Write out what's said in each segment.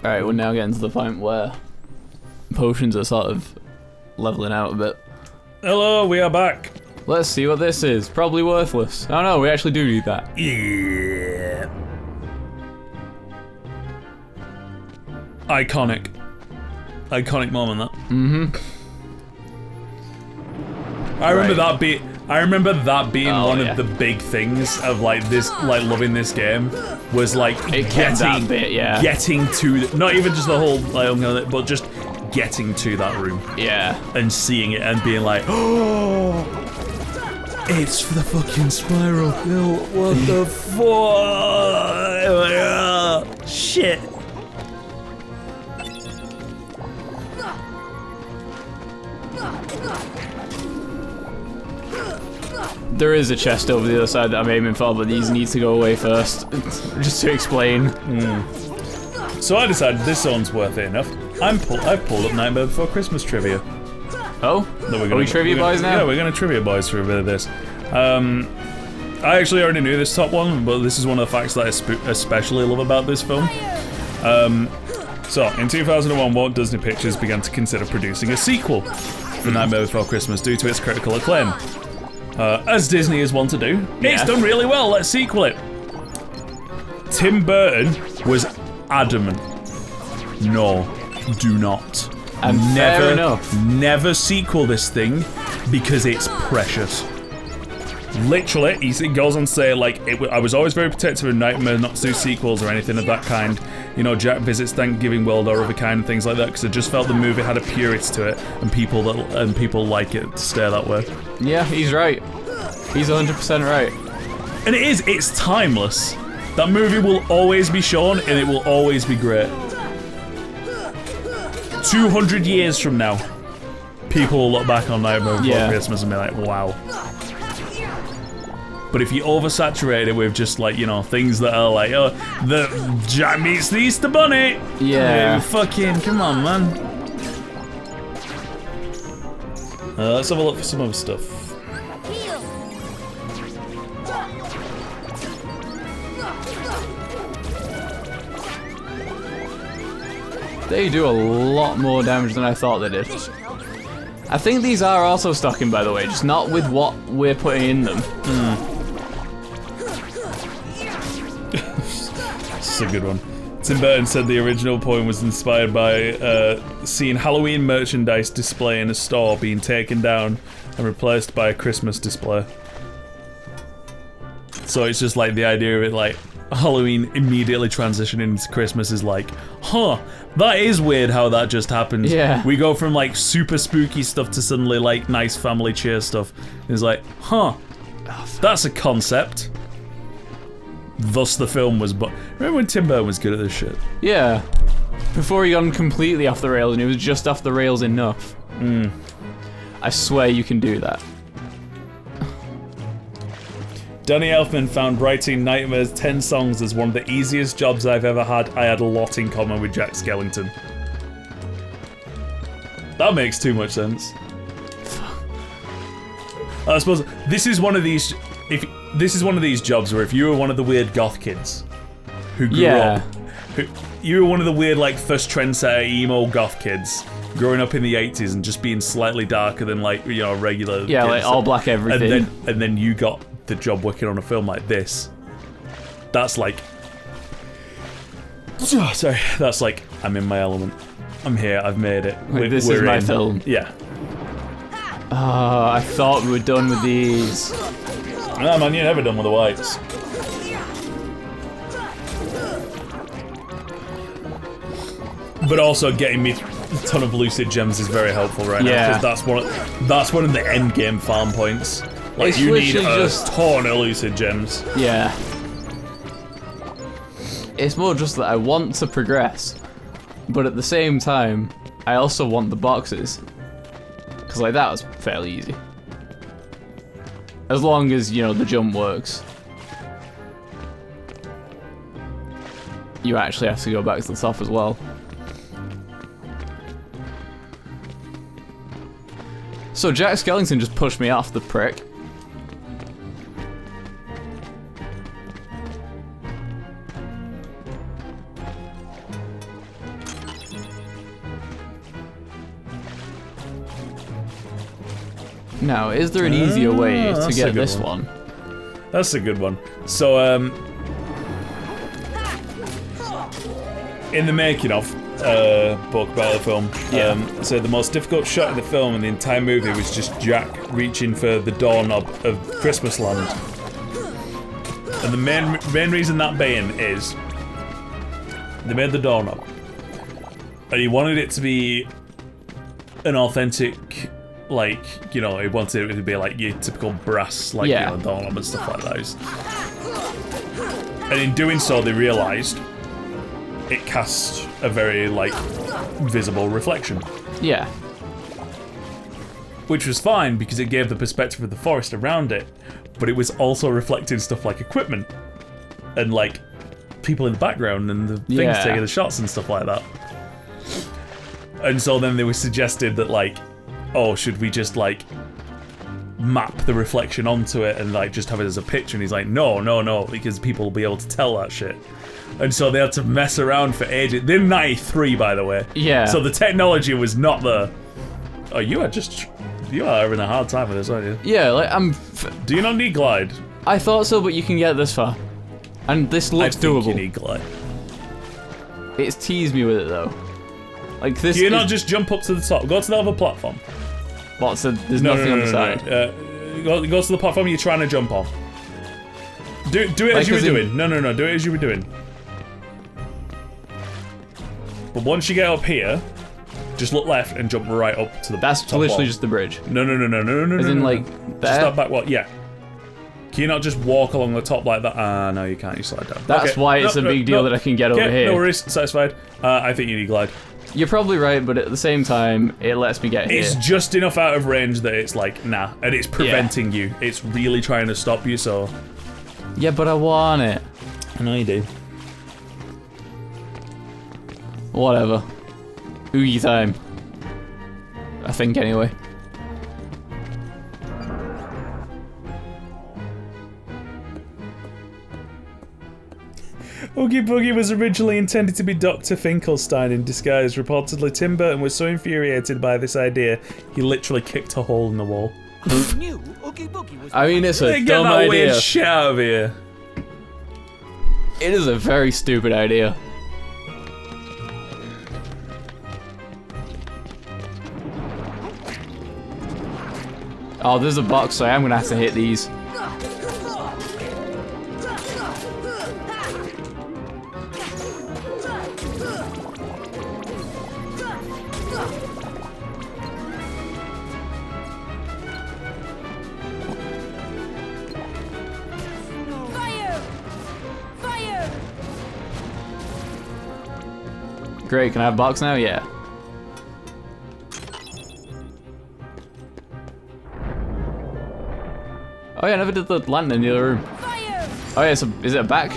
Alright, we're now getting to the point where potions are sort of leveling out a bit. Hello, we are back. Let's see what this is. Probably worthless. Oh no, we actually do need that. Yeah. Iconic. Iconic moment, that. Mm-hmm. I remember that being one yeah. of the big things of like this, like loving this game, was like that bit, yeah. getting to not even just the whole like, but just getting to that room. Yeah. And seeing it and being like, oh, it's for the fucking spiral. No, what the fuck? Shit. There is a chest over the other side that I'm aiming for, but these need to go away first. Just to explain. So I decided this zone's worth it enough. I've pulled up Nightmare Before Christmas trivia. Oh? Are we trivia boys now? Yeah, we're gonna trivia boys for a bit of this. I actually already knew this top one, but this is one of the facts that I especially love about this film. So, in 2001, Walt Disney Pictures began to consider producing a sequel for Nightmare Before Christmas due to its critical acclaim. As Disney is one to do, it's done really well, let's sequel it. Tim Burton was adamant. No, do not. And fair enough. Never sequel this thing because it's precious. Literally, he goes on to say, like, I was always very protective of Nightmare not to do sequels or anything of that kind. You know, Jack Visits Thanksgiving World or other kind of things like that, because I just felt the movie had a purity to it, and people like it to stay that way. Yeah, he's right. He's 100% right. And it's timeless. That movie will always be shown, and it will always be great. 200 years from now, people will look back on Nightmare Before Christmas and be like, wow. But if you oversaturate it with just like, you know, things that are like, oh, the Jack meets the Easter Bunny. Yeah. Fucking, come on, man. Let's have a look for some other stuff. They do a lot more damage than I thought they did. I think these are also stocking, by the way, just not with what we're putting in them. This is a good one. Tim Burton said the original poem was inspired by seeing Halloween merchandise display in a store being taken down and replaced by a Christmas display. So it's just like the idea of it, like, Halloween immediately transitioning into Christmas is like, huh, that is weird how that just happened. Yeah. We go from like super spooky stuff to suddenly like nice family cheer stuff. It's like, huh, that's a concept. Thus the film was, but remember when Tim Burton was good at this shit? Yeah. Before he gone completely off the rails and he was just off the rails enough. I swear you can do that. Danny Elfman found writing Nightmare's 10 songs as one of the easiest jobs I've ever had. I had a lot in common with Jack Skellington. That makes too much sense. I suppose this is one of these. This is one of these jobs where if you were one of the weird goth kids who grew up, you were one of the weird like first trendsetter emo goth kids growing up in the 80s and just being slightly darker than like, you know, regular kids. Like all black everything. And then you got the job working on a film like this. That's like, sorry, that's like, I'm in my element. I'm here, I've made it. This is my film. Yeah. I thought we were done with these. No man, you're never done with the whites. But also getting me a ton of lucid gems is very helpful right now, because that's one of the end game farm points. Like, It's you need literally a ton of lucid gems. Yeah. It's more just that I want to progress, but at the same time, I also want the boxes. Because, like, that was fairly easy. As long as, you know, the jump works. You actually have to go back to the top as well. So Jack Skellington just pushed me off, the prick. Now, is there an easier way to that's a get good this one? That's a good one. So, in the making of book about the film, so the most difficult shot in the film in the entire movie was just Jack reaching for the doorknob of Christmas Land. And the main reason that being is they made the doorknob, and he wanted it to be an authentic, like, you know, he wanted it to be like your typical brass, like, you know, doorknob and stuff like that. And in doing so, they realised it cast a very, like, visible reflection. Yeah. Which was fine because it gave the perspective of the forest around it, but it was also reflecting stuff like equipment and, like, people in the background and the things taking the shots and stuff like that. And so then they were suggested that, like, oh, should we just, like, map the reflection onto it and, like, just have it as a picture? And he's like, no, because people will be able to tell that shit. And so they had to mess around for ages. They're 93, by the way. Yeah. So the technology was not there. Oh, you are having a hard time with this, aren't you? Yeah, like, Do you not need glide? I thought so, but you can get this far. And this looks doable. You need glide. It's teased me with it, though. Like, this Do you not just jump up to the top? Go to the other platform. What, so there's nothing on the side? Go to the platform you're trying to jump on. Do it like as you were doing. No, do it as you were doing. But once you get up here, just look left and jump right up to the That's top literally wall. just the bridge. No. As in, like, there? Just that back wall, yeah. Can you not just walk along the top like that? No, you can't. You slide down. That's okay. why it's a big deal that I can get over here. No worries. Satisfied. I think you need glide. You're probably right, but at the same time, it lets me get here. It's just enough out of range that it's like, nah. And it's preventing you. It's really trying to stop you, so... Yeah, but I want it. I know you do. Whatever. Oogie time. I think, anyway. Oogie Boogie was originally intended to be Dr. Finkelstein in disguise. Reportedly, Tim Burton was so infuriated by this idea, he literally kicked a hole in the wall. I mean, it's a Get dumb that idea. weird shit out of here. It is a very stupid idea. Oh, there's a box, so I am gonna have to hit these. Great, can I have a box now? Yeah. Oh yeah, I never did the lantern in the other room. Oh yeah, so is it a back?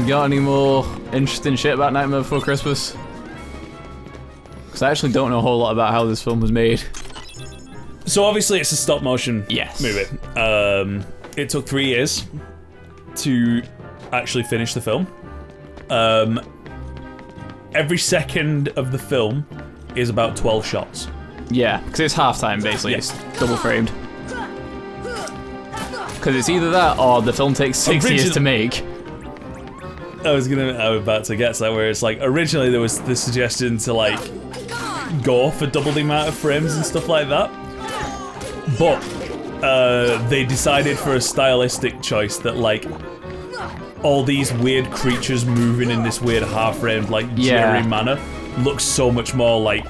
Got any more interesting shit about Nightmare Before Christmas? Because I actually don't know a whole lot about how this film was made. So obviously it's a stop motion movie. It took 3 years to actually finish the film. Every second of the film is about 12 shots. Yeah, because it's halftime basically. Yeah. It's double framed. Because it's either that or the film takes 6 years to make. I was about to get to that, where it's like originally there was the suggestion to like go for double the amount of frames and stuff like that, but they decided for a stylistic choice that like all these weird creatures moving in this weird half-framed like jittery manner looks so much more like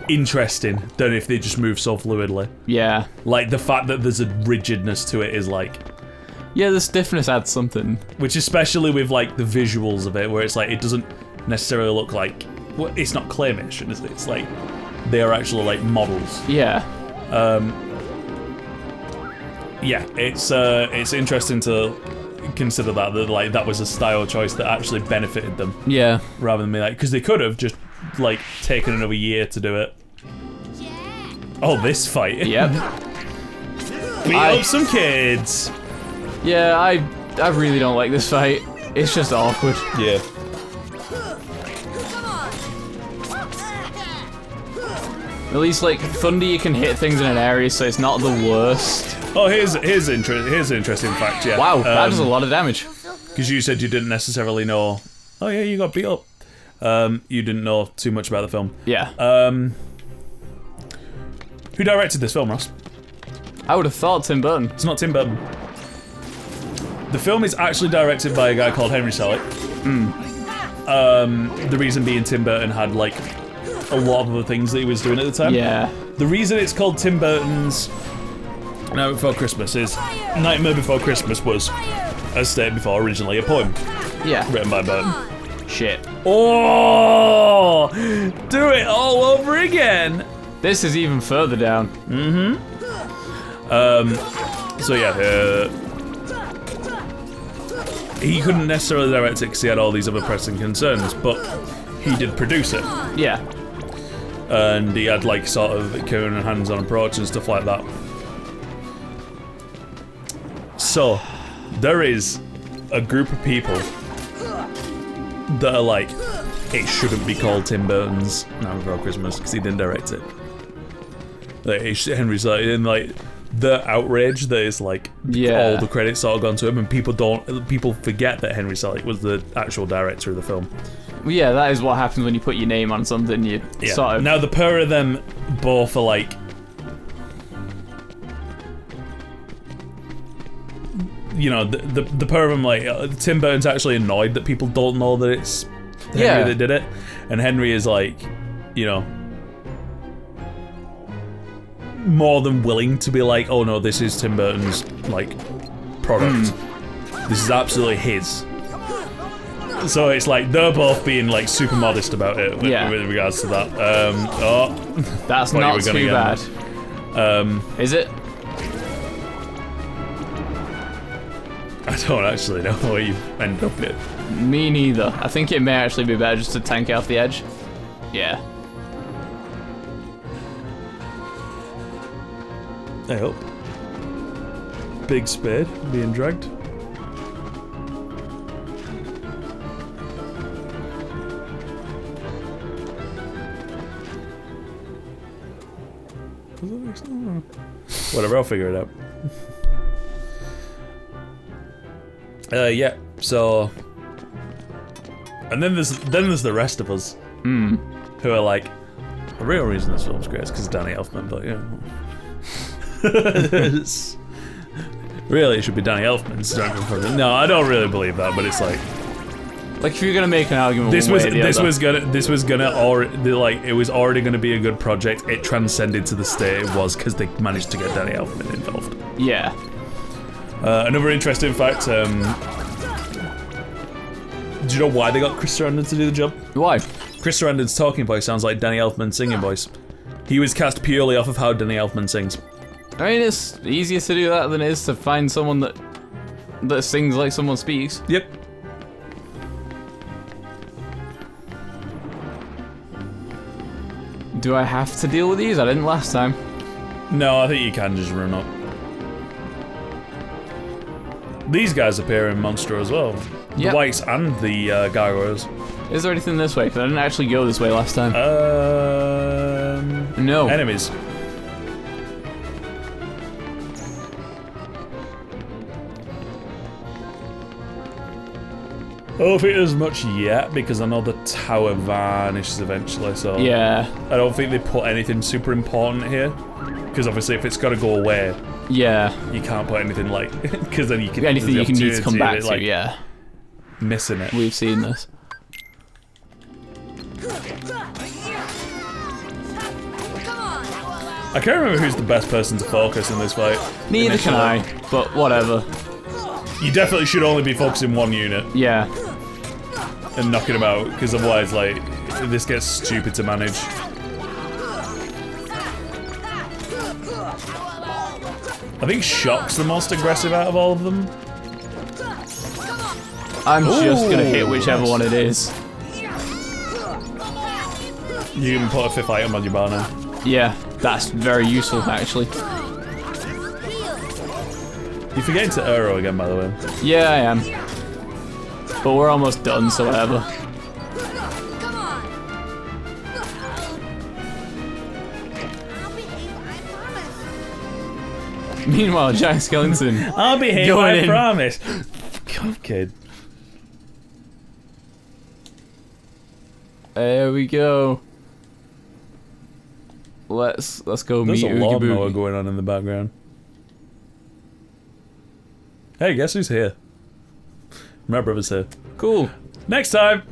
interesting than if they just move so fluidly. Yeah. Like the fact that there's a rigidness to it is like... Yeah, the stiffness adds something. Which especially with like the visuals of it, where it's like it doesn't necessarily look like... Well, it's not claymation, is it? It's like they're actually like models. Yeah. Yeah, it's interesting to consider that like that was a style choice that actually benefited them. Yeah. Rather than me like, because they could have just like taken another year to do it. Oh, this fight. Yep. Beat up some kids. Yeah, I really don't like this fight. It's just awkward. Yeah. At least, like, Thunder, you can hit things in an area, so it's not the worst. Oh, here's an interesting fact, yeah. Wow, that does a lot of damage. Because you said you didn't necessarily know... Oh yeah, you got beat up. You didn't know too much about the film. Yeah. Who directed this film, Ross? I would have thought Tim Burton. It's not Tim Burton. The film is actually directed by a guy called Henry Selick. The reason being Tim Burton had, like, a lot of other things that he was doing at the time. Yeah. The reason it's called Tim Burton's Night Before Christmas is Nightmare Before Christmas was, as stated before, originally a poem Yeah. written by Burton. Shit. Oh! Do it all over again! This is even further down. So yeah, he couldn't necessarily direct it because he had all these other pressing concerns, but he did produce it. Yeah. And he had, like, sort of kind of hands-on approach and stuff like that. So, there is a group of people that are like, it shouldn't be called Tim Burton's Night Before Christmas because he didn't direct it. Like, Henry's like, and like, the outrage that is like, Yeah. all the credits sort of gone to him, and people forget that Henry Selick was the actual director of the film. Well, yeah, that is what happens when you put your name on something. You sort of. Now the pair of them both are like, you know, the pair of them, like, Tim Burton's actually annoyed that people don't know that it's Henry that did it, and Henry is like, you know, more than willing to be like, oh no, this is Tim Burton's, like, product. This is absolutely his. So it's like they're both being, like, super modest about it with regards to that. That's not too bad. Is it? I don't actually know what you end up with. Me neither. I think it may actually be better just to tank it off the edge. Yeah. I hope. Big spade being dragged. Whatever, I'll figure it out. Yeah, so... And then there's the rest of us. Who are like, the real reason this film's great is because of Danny Elfman, but yeah. Really, it should be Danny Elfman's. No, I don't really believe that, but it's like... Like, if you're gonna make an argument This one was way or the other. this was gonna already, like, it was already gonna be a good project. It transcended to the state it was because they managed to get Danny Elfman involved. Yeah. Another interesting fact, do you know why they got Chris Sarandon to do the job? Why? Chris Sarandon's talking voice sounds like Danny Elfman's singing voice. He was cast purely off of how Danny Elfman sings. I mean, it's easier to do that than it is to find someone that sings like someone speaks. Yep. Do I have to deal with these? I didn't last time. No, I think you can just run up. These guys appear in Monster as well. The Yep. Whites and the Gargoyles. Is there anything this way? Because I didn't actually go this way last time. No. Enemies. I don't think there's much yet because I know the tower vanishes eventually, so... Yeah. I don't think they put anything super important here. Because obviously if it's got to go away, Yeah. you can't put anything like... Because then you can... Anything you can need to come opportunity back of it, to, like, yeah. missing it. We've seen this. I can't remember who's the best person to focus in this fight. Neither can I, but whatever. You definitely should only be focusing one unit Yeah. and knocking them out, because otherwise, like, this gets stupid to manage. I think Shock's the most aggressive out of all of them. I'm just gonna hit Ooh, whichever nice. one it is. You can put a 5th item on your bar now. Yeah, that's very useful, actually. You're forgetting to Euro again, by the way. Yeah, I am. But we're almost done, so whatever. Come on. I'll behave, I promise. Meanwhile, Jack Skellington. I'll behave, Going I in. promise. God, kid. There we go. Let's go There's meet a Oogie lawnmower Boogie. going on in the background. Hey, guess who's here? My brother's here. Cool. Next time!